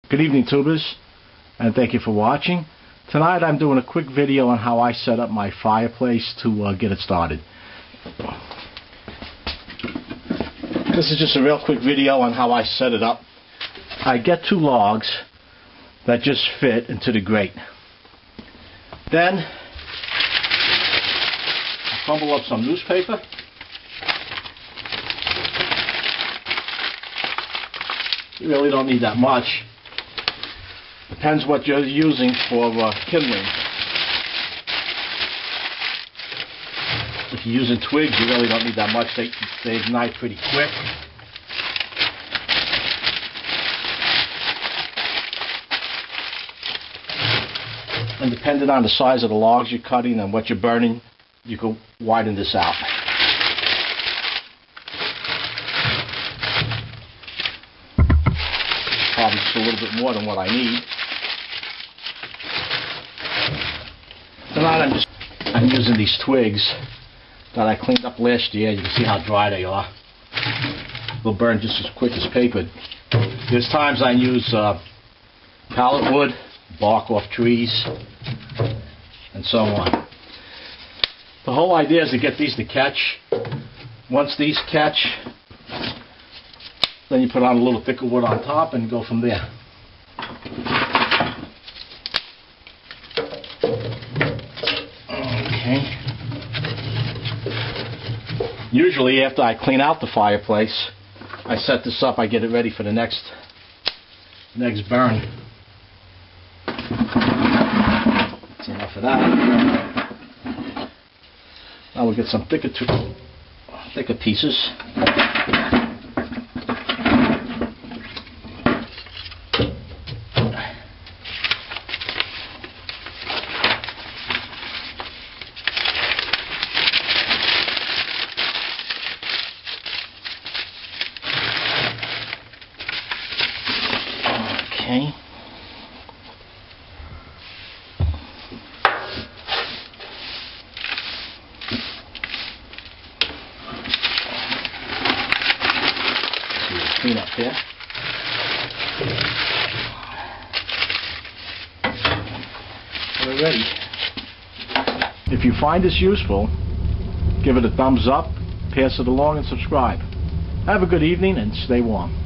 Good evening, tubers, and thank you for watching. Tonight I'm doing a quick video on how I set up my fireplace to get it started. This is just a real quick video on how I set it up. I get 2 logs that just fit into the grate. Then I crumble up some newspaper. You really don't need that much. Depends what you're using for kindling. If you're using twigs, you really don't need that much. They ignite pretty quick. And depending on the size of the logs you're cutting and what you're burning, you can widen this out. Probably just a little bit more than what I need. Tonight I'm using these twigs that I cleaned up last year. You can see how dry they are. They'll burn just as quick as paper. There's times I use pallet wood, bark off trees, and so on. The whole idea is to get these to catch. Once these catch, then you put on a little thicker wood on top and go from there. Okay. Usually after I clean out the fireplace, I set this up, I get it ready for the next burn. That's enough of that. Now we'll get some thicker pieces. Okay. Clean up here. We're ready. If you find this useful, give it a thumbs up, pass it along, and subscribe. Have a good evening and stay warm.